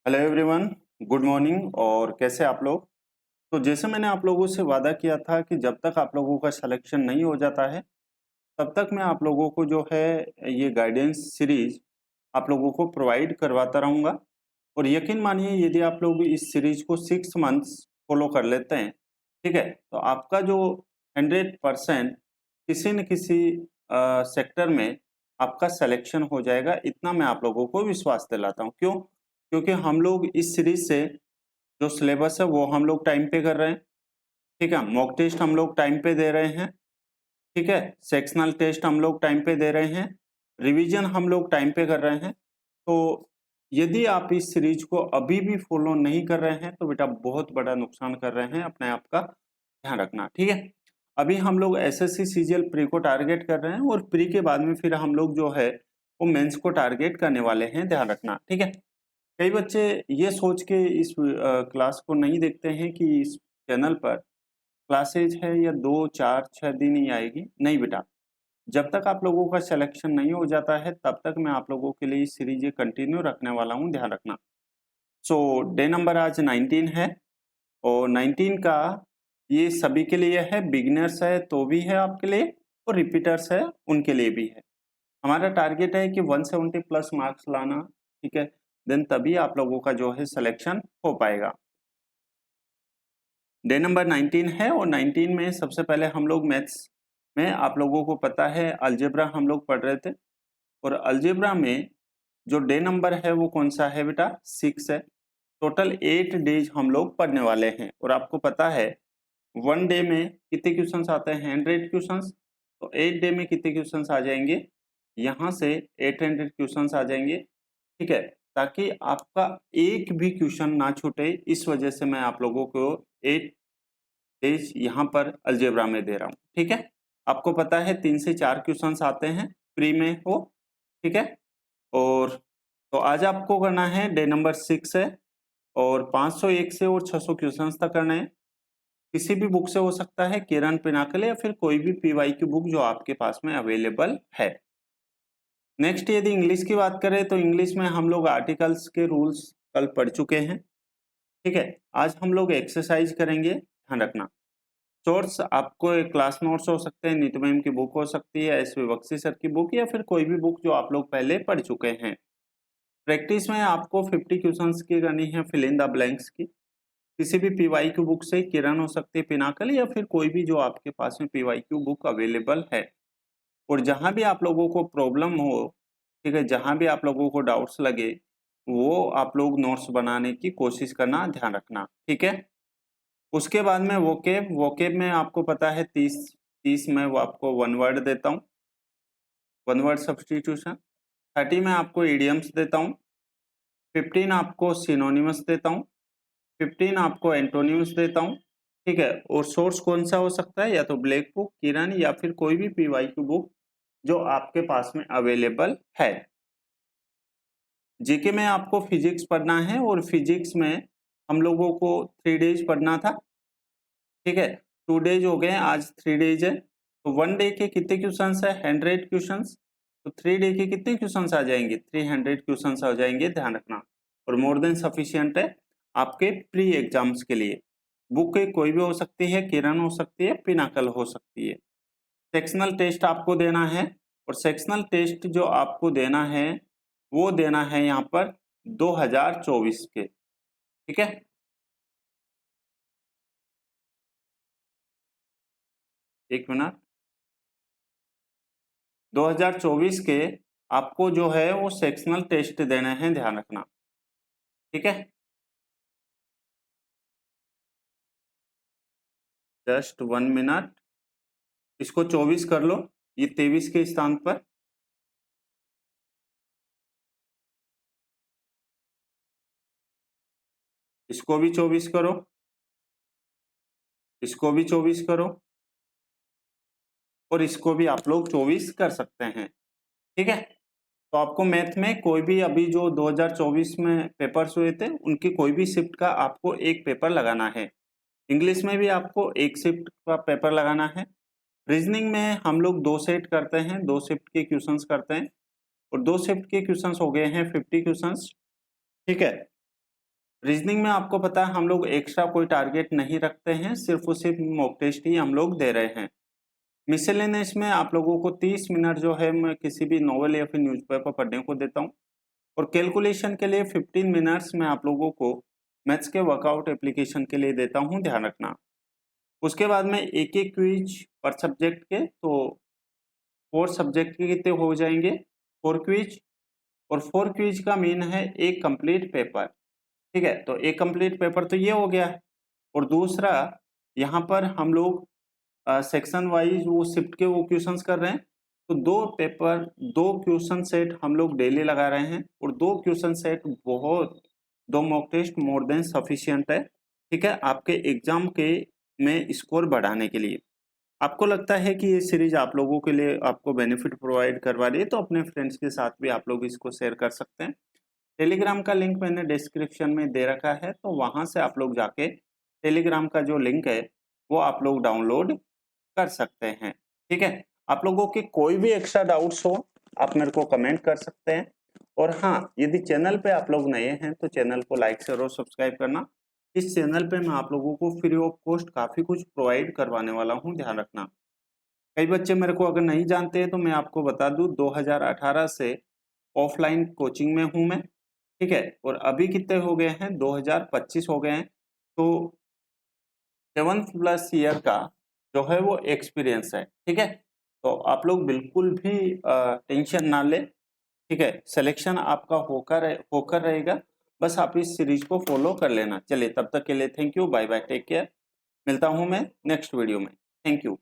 Hello everyone, good morning. और कैसे आप लोग? तो जैसे मैंने आप लोगों से वादा किया था कि जब तक आप लोगों का सिलेक्शन नहीं हो जाता है तब तक मैं आप लोगों को जो है ये गाइडेंस सीरीज आप लोगों को प्रोवाइड करवाता रहूँगा। और यकीन मानिए यदि आप लोग इस सीरीज को 6 मंथ्स फॉलो कर लेते हैं, ठीक है, तो आपका जो 100% किसी न किसी सेक्टर में आपका सिलेक्शन हो जाएगा। इतना मैं आप लोगों को विश्वास दिलाता हूँ। क्यों? क्योंकि हम लोग इस सीरीज से जो सिलेबस है वो हम लोग टाइम पे कर रहे हैं, ठीक है। मॉक टेस्ट हम लोग टाइम पे दे रहे हैं, ठीक है। सेक्शनल टेस्ट हम लोग टाइम पे दे रहे हैं, रिवीजन हम लोग टाइम पे कर रहे हैं। तो यदि आप इस सीरीज को अभी भी फॉलो नहीं कर रहे हैं तो बेटा बहुत बड़ा नुकसान कर रहे हैं, अपने आप का ध्यान रखना, ठीक है। अभी हम लोग एसएससी सीजीएल प्री को टारगेट कर रहे हैं और प्री के बाद में फिर हम लोग जो है वो मेंस को टारगेट करने वाले हैं, ध्यान रखना, ठीक है। कई बच्चे ये सोच के इस क्लास को नहीं देखते हैं कि इस चैनल पर क्लासेज है या 2 4 6 दिन ही आएगी। नहीं बेटा, जब तक आप लोगों का सिलेक्शन नहीं हो जाता है तब तक मैं आप लोगों के लिए इस सीरीज कंटिन्यू रखने वाला हूँ, ध्यान रखना। सो डे नंबर आज 19 है और 19 का ये सभी के लिए है, बिगिनर्स है तो भी है आपके लिए और रिपीटर्स है उनके लिए भी है। हमारा टारगेट है कि 170 प्लस मार्क्स लाना, ठीक है। देन तभी आप लोगों का जो है सिलेक्शन हो पाएगा। डे नंबर 19 है और 19 में सबसे पहले हम लोग मैथ्स में, आप लोगों को पता है अलजेब्रा हम लोग पढ़ रहे थे और अलजेब्रा में जो डे नंबर है वो कौन सा है बेटा? 6 है। टोटल 8 डेज हम लोग पढ़ने वाले हैं और आपको पता है 1 डे में कितने क्वेश्चंस आते हैं? 100 क्वेश्चंस। तो 8 डे में कितने क्वेश्चंस आ जाएंगे? यहाँ से 800 क्वेश्चंस आ जाएंगे, ठीक है। ताकि आपका एक भी क्वेश्चन ना छूटे, इस वजह से मैं आप लोगों को 8 डेज यहाँ पर अलजेब्रा में दे रहा हूँ, ठीक है। आपको पता है 3 से 4 क्वेश्चंस आते हैं प्री में वो, ठीक है। और तो आज आपको करना है डे नंबर 6 है और 501 से और 600 क्वेश्चंस तक करना है। किसी भी बुक से हो सकता है, किरण पिनाकल या फिर कोई भी पीवाई की बुक जो आपके पास में अवेलेबल है। नेक्स्ट यदि इंग्लिश की बात करें तो इंग्लिश में हम लोग आर्टिकल्स के रूल्स कल पढ़ चुके हैं, ठीक है। आज हम लोग एक्सरसाइज करेंगे, ध्यान रखना। सोर्स आपको एक क्लास नोट्स हो सकते हैं, नीतू मैम की बुक हो सकती है, एस वी बख्शी सर की बुक या फिर कोई भी बुक जो आप लोग पहले पढ़ चुके हैं। प्रैक्टिस में आपको 50 क्वेश्चंस की करनी है, फिल इन द ब्लैंक्स की। किसी भी पीवाई की बुक से, किरण हो सकती है, पिनाकल या फिर कोई भी जो आपके पास में पीवाई की बुक अवेलेबल है। और जहां भी आप लोगों को प्रॉब्लम हो, ठीक है, जहां भी आप लोगों को डाउट्स लगे वो आप लोग नोट्स बनाने की कोशिश करना, ध्यान रखना, ठीक है। उसके बाद में वोकेब, वोकेब में आपको पता है 30 में वो आपको वन वर्ड देता हूँ, वन वर्ड सब्सटीट्यूशन। 30 में आपको इडियम्स देता हूँ, 15 आपको सिनोनिमस देता हूँ, 15 आपको एंटोनिम्स देता हूँ, ठीक है। और सोर्स कौन सा हो सकता है? या तो ब्लैक बुक, किरण या फिर कोई भी पीवाई की बुक जो आपके पास में अवेलेबल है। जीके में आपको फिजिक्स पढ़ना है और फिजिक्स में हम लोगों को 3 डेज पढ़ना था, ठीक है। 2 डेज हो गए, आज 3 डेज है। तो 1 डे के कितने क्वेश्चन है? 100 क्वेश्चन। तो 3 डे के कितने क्वेश्चन आ जाएंगे? 300 क्वेश्चन आ जाएंगे, ध्यान रखना। और मोर देन सफिशियंट है आपके प्री एग्जाम्स के लिए। बुक कोई भी हो सकती है, किरण हो सकती है, पिनाकल हो सकती है। सेक्शनल टेस्ट आपको देना है और सेक्शनल टेस्ट जो आपको देना है वो देना है यहाँ पर 2024 के, ठीक है। एक मिनट, 2024 के आपको जो है वो सेक्शनल टेस्ट देने हैं, ध्यान रखना, ठीक है। जस्ट 1 मिनट, इसको 24 कर लो, ये 23 के स्थान पर। इसको भी 24 करो, इसको भी 24 करो और इसको भी आप लोग 24 कर सकते हैं, ठीक है। तो आपको मैथ में कोई भी अभी जो 2024 में पेपर्स हुए थे उनकी कोई भी शिफ्ट का आपको एक पेपर लगाना है। इंग्लिश में भी आपको एक शिफ्ट का पेपर लगाना है। रीजनिंग में हम लोग 2 सेट करते हैं, 2 शिफ्ट के क्वेश्चंस करते हैं और 2 शिफ्ट के क्वेश्चंस हो गए हैं 50 क्वेश्चंस, ठीक है। रीजनिंग में आपको पता है हम लोग एक्स्ट्रा कोई टारगेट नहीं रखते हैं, सिर्फ और सिर्फ मॉक टेस्ट ही हम लोग दे रहे हैं। मिसलेनियस में आप लोगों को 30 मिनट जो है मैं किसी भी नॉवल या फिर न्यूज़पेपर पढ़ने को देता हूँ, और कैलकुलेशन के लिए 15 मिनट्स में आप लोगों को मैथ्स के वर्कआउट एप्लीकेशन के लिए देता हूँ, ध्यान रखना। उसके बाद में एक एक क्विज पर सब्जेक्ट के, तो 4 सब्जेक्ट के कितने हो जाएंगे, 4 क्विज, और 4 क्विज का मीन है एक कंप्लीट पेपर, ठीक है। तो एक कंप्लीट पेपर तो ये हो गया है, और दूसरा यहाँ पर हम लोग सेक्शन वाइज वो शिफ्ट के वो क्वेश्चंस कर रहे हैं, तो 2 पेपर 2 क्वेश्चन सेट हम लोग डेली लगा रहे हैं, और 2 क्वेश्चन सेट बहुत 2 mock test more than sufficient है, ठीक है, आपके एग्जाम के में स्कोर बढ़ाने के लिए। आपको लगता है कि ये सीरीज आप लोगों के लिए आपको बेनिफिट प्रोवाइड करवा रही है, तो अपने फ्रेंड्स के साथ भी आप लोग इसको शेयर कर सकते हैं। टेलीग्राम का लिंक मैंने डिस्क्रिप्शन में दे रखा है, तो वहां से आप लोग जाके टेलीग्राम का जो लिंक है वो आप लोग डाउनलोड कर सकते हैं, ठीक है। आप लोगों के कोई भी एक्स्ट्रा डाउट्स हो आप मेरे को कमेंट कर सकते हैं, और हाँ, यदि चैनल पे आप लोग नए हैं तो चैनल को लाइक शेयर और सब्सक्राइब करना। इस चैनल पे मैं आप लोगों को फ्री ऑफ कॉस्ट काफी कुछ प्रोवाइड करवाने वाला हूँ, ध्यान रखना। कई बच्चे मेरे को अगर नहीं जानते हैं तो मैं आपको बता दूं, 2018 से ऑफलाइन कोचिंग में हूं मैं, ठीक है, और अभी कितने हो गए हैं, 2025 हो गए हैं, तो 7+ ईयर का जो है वो एक्सपीरियंस है, ठीक है। तो आप लोग बिल्कुल भी टेंशन ना ले, ठीक है, सिलेक्शन आपका होकर रहेगा, बस आप इस सीरीज को फॉलो कर लेना। चलिए, तब तक के लिए thank you, bye bye, take care. मिलता हूं मैं नेक्स्ट वीडियो में, थैंक यू।